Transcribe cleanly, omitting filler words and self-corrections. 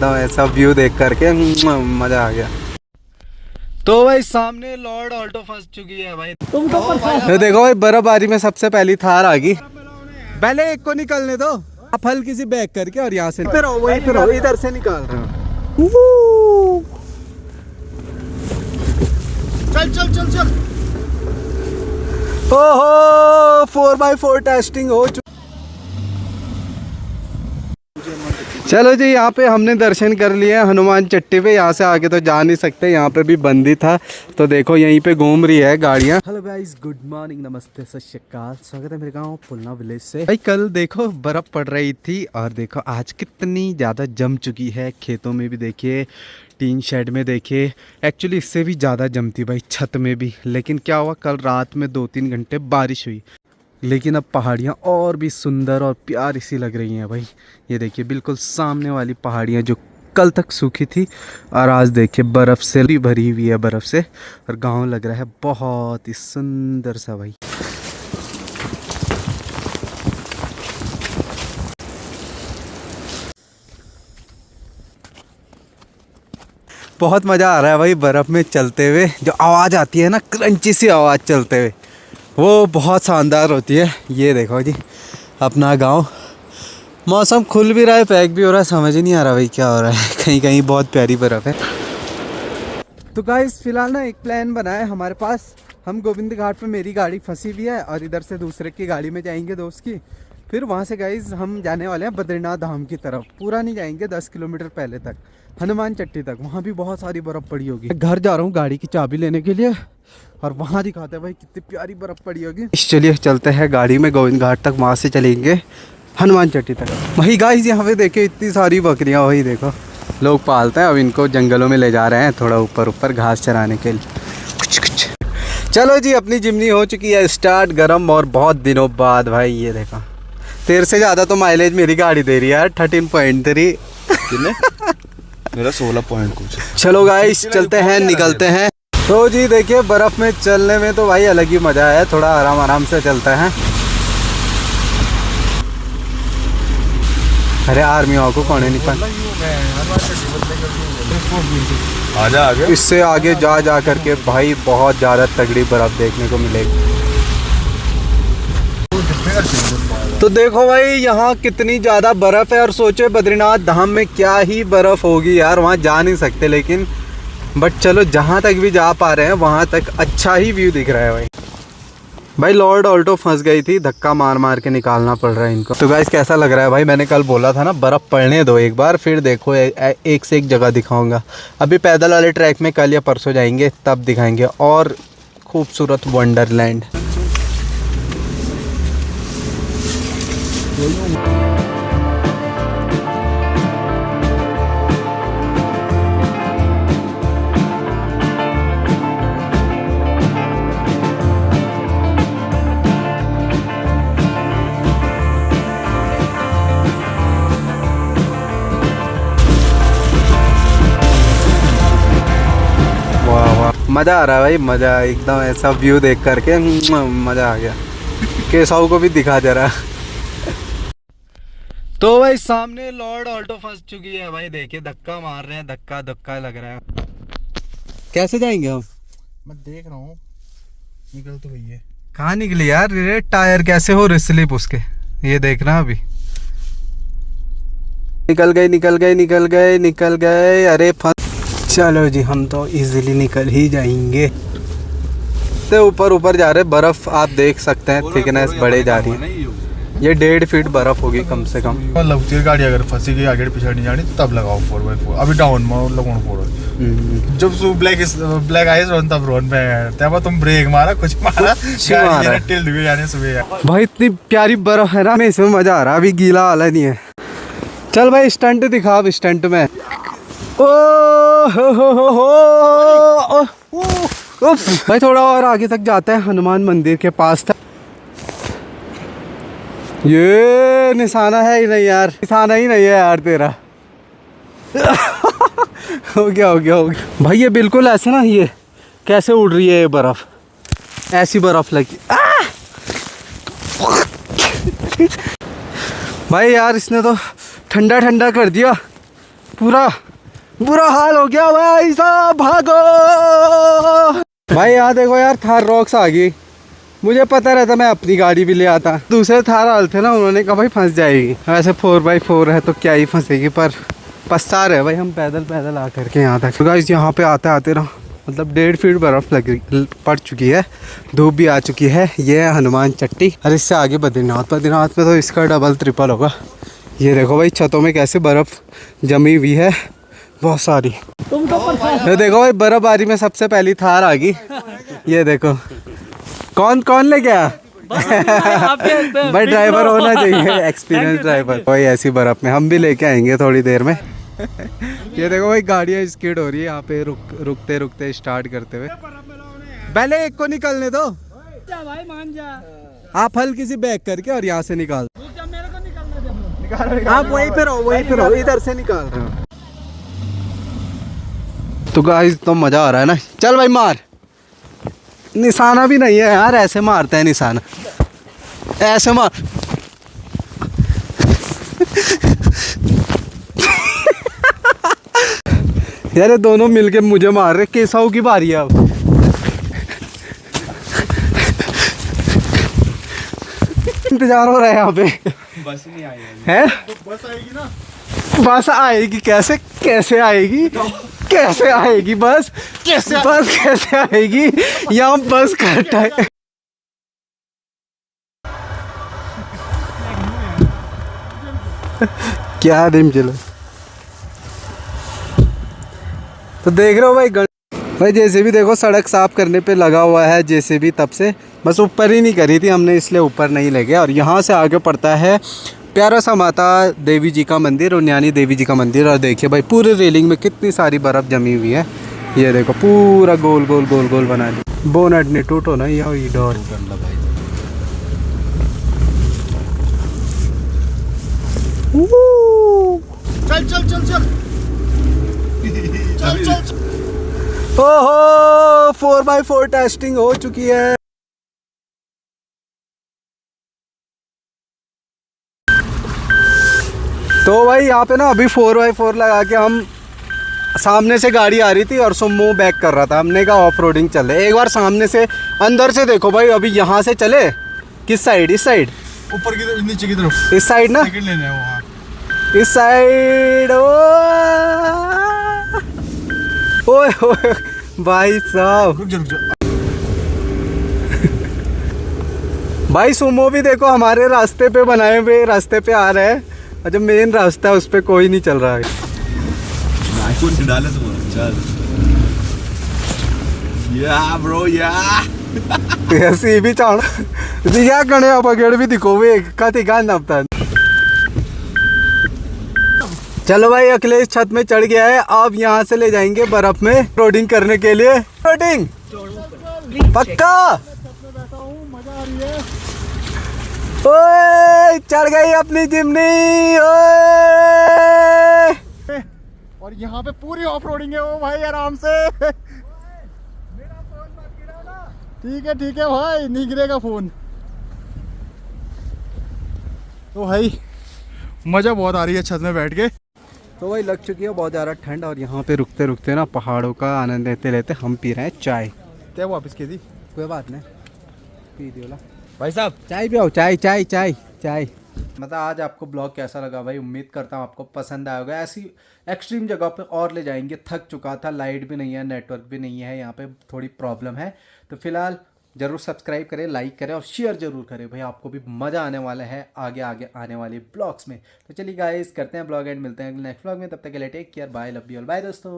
एकदम ऐसा व्यू देख करके मजा आ गया। तो भाई सामने लॉर्ड ऑल्टो फंस चुकी है भाई। तो देखो भाई बर्फबारी में सबसे पहली थार आ गई। पहले एक को निकलने दो आप हल्की सी बैक करके और यहाँ से फिर वहीं फिर इधर से निकाल रहे हो। चल चल चल चल। ओहो 4x4 टेस्टिंग हो चुकी। चलो जी यहाँ पे हमने दर्शन कर लिए हनुमान चट्टी पे। यहाँ से आगे तो जा नहीं सकते, यहाँ पे भी बंदी था। तो देखो यहीं पे घूम रही है गाड़ियाँ। हेलो गाइस, गुड मॉर्निंग, नमस्ते, सत श्री अकाल। स्वागत है मेरे गाँव पुलना विलेज से। भाई कल देखो बर्फ़ पड़ रही थी और देखो आज कितनी ज़्यादा जम चुकी है। खेतों में भी देखिए, टीन शेड में देखिए, एक्चुअली इससे भी ज़्यादा जमती भाई छत में भी। लेकिन क्या हुआ, कल रात में 2-3 घंटे बारिश हुई, लेकिन अब पहाड़ियाँ और भी सुंदर और प्यारी सी लग रही हैं भाई। ये देखिए बिल्कुल सामने वाली पहाड़ियाँ जो कल तक सूखी थी और आज देखिए बर्फ़ से भरी हुई है, बर्फ़ से। और गांव लग रहा है बहुत ही सुंदर सा भाई। बहुत मज़ा आ रहा है भाई बर्फ़ में चलते हुए। जो आवाज़ आती है ना, क्रंची सी आवाज़ चलते हुए, वो बहुत शानदार होती है। ये देखो जी अपना गांव। मौसम खुल भी रहा है, पैक भी हो रहा है, समझ ही नहीं आ रहा भाई क्या हो रहा है। कहीं कहीं बहुत प्यारी बर्फ़ है। तो गाइस फिलहाल ना एक प्लान बना है हमारे पास। हम गोविंद घाट पे, मेरी गाड़ी फंसी हुई है और इधर से दूसरे की गाड़ी में जाएंगे दोस्त की। फिर वहाँ से गाइस हम जाने वाले हैं बद्रीनाथ धाम की तरफ। पूरा नहीं जाएंगे, 10 किलोमीटर पहले तक, हनुमान चट्टी तक। वहाँ भी बहुत सारी बर्फ़ पड़ी होगी। घर जा रहा हूँ गाड़ी की चाबी लेने के लिए और वहाँ दिखाते हैं भाई कितनी प्यारी बर्फ़ पड़ी होगी। चलिए चलते हैं गाड़ी में गोविंद घाट तक, वहाँ से चलेंगे हनुमान चट्टी तक। वही गाइस यहाँ पे देखिए इतनी सारी बकरियाँ, वही देखो लोग पालते हैं। अब इनको जंगलों में ले जा रहे हैं थोड़ा ऊपर ऊपर घास चराने के लिए। कुछ चलो जी, अपनी जिम्नी हो चुकी है स्टार्ट गरम और बहुत दिनों बाद भाई। ये देखो तेरे से ज़्यादा तो माइलेज मेरी गाड़ी दे रही है यार, 13.3। मेरा 16 पॉइंट कुछ। चलो गाइस चलते हैं, निकलते हैं। तो जी देखिए बर्फ़ में चलने में तो भाई अलग ही मज़ा है। थोड़ा आराम आराम से चलता है। अरे आर्मी को कौन नहीं पाए, आजा आगे। इससे आगे जा जा करके भाई बहुत ज़्यादा तगड़ी बर्फ़ देखने को मिलेगी। तो देखो भाई यहाँ कितनी ज़्यादा बर्फ़ है। और सोचो बद्रीनाथ धाम में क्या ही बर्फ़ होगी यार, वहाँ जा नहीं सकते लेकिन बट चलो जहाँ तक भी जा पा रहे हैं वहाँ तक अच्छा ही व्यू दिख रहा है भाई। भाई लॉर्ड ऑल्टो फंस गई थी, धक्का मार मार के निकालना पड़ रहा है इनको। तो गाइस कैसा लग रहा है भाई? मैंने कल बोला था ना बर्फ़ पड़ने दो एक बार, फिर देखो एक से एक जगह दिखाऊंगा। अभी पैदल वाले ट्रैक में कल या परसों जाएंगे, तब दिखाएंगे और खूबसूरत वंडरलैंड। मज़ा आ रहा है भाई, मज़ा एकदम ऐसा व्यू देख करके मज़ा आ गया। केसाऊ को भी दिखा दे रहा। तो भाई सामने लॉर्ड ऑल्टो फंस चुकी है भाई। देखिए धक्का मार रहे हैं, धक्का धक्का लग रहा है। कैसे जाएंगे हम? मैं देख रहा हूँ, निकल तो गई है। कहाँ निकली यार? रेड टायर कैसे हो रही स्लिप उसके, ये देखना अभी। निकल गए निकल गए निकल गए निकल गए। अरे चलो जी हम तो इजीली निकल ही जाएंगे। तो ऊपर ऊपर जा रहे, बर्फ़ आप देख सकते हैं थिकनेस बढ़े जा रही है। ये 1.5 फीट बर्फ़ होगी कम से कम। लगती है गाड़ी अगर फंसी गई आगे पीछे नहीं जानी तब लगाओ 4x4। अभी डाउन में लगाना पड़ो। जब ब्लैक आइस रोन तब रोन पे तब तुम ब्रेक मारा कुछ मारा टिल दिए जाने सुबह। भाई इतनी प्यारी बर्फ़ है ना, मैं इसमें मज़ा आ रहा है। अभी गीला वाला नहीं है। चल भाई स्टंट दिखा। अब स्टंट में ओ हो भाई थोड़ा और आगे तक जाता है, हनुमान मंदिर के पास था। ये निशाना है ही नहीं यार, निशाना ही नहीं है यार तेरा। हो गया हो गया हो गया भाई। ये बिल्कुल ऐसे ना, ये कैसे उड़ रही है ये बर्फ़, ऐसी बर्फ़ लगी। भाई यार इसने तो ठंडा ठंडा कर दिया। पूरा बुरा हाल हो गया भाई साहब, भागो भाई। यहाँ देखो यार, थार रॉक्स आ गई। मुझे पता रहता मैं अपनी गाड़ी भी ले आता। दूसरे थार वाले थे ना, उन्होंने कहा भाई फंस जाएगी। वैसे 4x4 है तो क्या ही फंसेगी, पर पछता रहे भाई हम पैदल आ करके यहाँ तक। तो गाइस यहाँ पे आते आते ना मतलब 1.5 फीट बर्फ़ पड़ चुकी है, धूप भी आ चुकी है। ये है हनुमान चट्टी, और इससे आगे बद्रीनाथ में तो इसका डबल ट्रिपल होगा। ये देखो भाई छतों में कैसे बर्फ़ जमी हुई है, बहुत सारी। ये देखो भाई बर्फबारी में सबसे पहली थार आ गई। ये देखो कौन ले गया भाई, ड्राइवर होना चाहिए, एक्सपीरियंस ड्राइवर। भाई ऐसी बर्फ में हम भी लेके आएंगे थोड़ी देर में। ये देखो भाई गाड़ियाँ स्किड हो रही है यहाँ पे, रुकते स्टार्ट करते हुए। पहले एक को निकलने दो भाई, मान जा। आप हल्की सी बैक करके और यहाँ से निकाल, आप वहीं पे रहो, इधर से निकाल रहे हो। तो गाइस तो मजा आ रहा है ना। चल भाई मार। निशाना भी नहीं है यार, ऐसे मारते हैं निशाना, ऐसे मार। यार ये दोनों मिलके मुझे मार रहे। केसाऊ की बारी है अब। इंतजार हो रहा है यहाँ पे, बस नहीं आई है। बस आएगी ना, बस आएगी कैसे आएगी बस कैसे आएगी, यहाँ बस कट है। क्या दिन चलो। तो देख रहे हो भाई जैसे भी देखो सड़क साफ करने पे लगा हुआ है, जैसे भी तब से बस ऊपर ही नहीं करी थी हमने, इसलिए ऊपर नहीं ले गया। और यहाँ से आगे पड़ता है प्यारा सा माता देवी जी का मंदिर और न्यानी देवी जी का मंदिर। और देखिए भाई पूरे रेलिंग में कितनी सारी बर्फ़ जमी हुई है। ये देखो पूरा गोल बना दी। बोनट ने टूटो ना, ये डोर चल। ओहो 4x4 टेस्टिंग हो चुकी है। तो भाई यहाँ पे ना अभी 4x4 लगा के हम, सामने से गाड़ी आ रही थी और सुमो बैक कर रहा था। हमने कहा ऑफ रोडिंग चले, एक बार सामने से अंदर से देखो भाई। अभी यहाँ से चले किस साइड, इस साइड ऊपर की तरफ, नीचे की तरफ, इस साइड ना, लेने हैं वहाँ, इस साइड। ओए भाई साहब, रुक जा। भाई सुमो भी देखो हमारे रास्ते पे बनाए हुए रास्ते पे आ रहे हैं, और जो मेन रास्ता है उस पे कोई नहीं चल रहा है। डाले चल या ब्रो या ऐसी भी चाण दिया कने अब अगेड़ भी दिखो वे कति गान अपता। चलो भाई अखिलेश छत में चढ़ गया है, अब यहाँ से ले जाएंगे बर्फ में रोडिंग करने के लिए। रोडिंग पक्का, ओए चढ़ गई अपनी जिम्नी। ओए और यहाँ पे पूरी ऑफ रोडिंग है वो भाई, आराम से। मेरा फोन मत गिराना। ठीक है भाई, नहीं गिरेगा फोन। तो भाई मजा बहुत आ रही है छत में बैठ के। तो भाई लग चुकी है बहुत ज़्यादा ठंड, और यहाँ पे रुकते ना पहाड़ों का आनंद लेते हम पी रहे हैं चाय। क्या वापस की थी, कोई बात नहीं, पी दियो भाई साहब। चाय पियो, चाय। मतलब आज आपको ब्लॉग कैसा लगा भाई, उम्मीद करता हूँ आपको पसंद आया होगा। ऐसी एक्सट्रीम जगह पे और ले जाएंगे। थक चुका था, लाइट भी नहीं है, नेटवर्क भी नहीं है, यहाँ पे थोड़ी प्रॉब्लम है। तो फिलहाल ज़रूर सब्सक्राइब करें, लाइक करें और शेयर ज़रूर करें भाई, आपको भी मज़ा आने वाला है आगे आने वाले ब्लॉग्स में। तो चलिए गाइस करते हैं ब्लॉग एंड मिलते हैं नेक्स्ट ब्लॉग में। तब तक के लिए take care, bye, love you all, bye दोस्तों।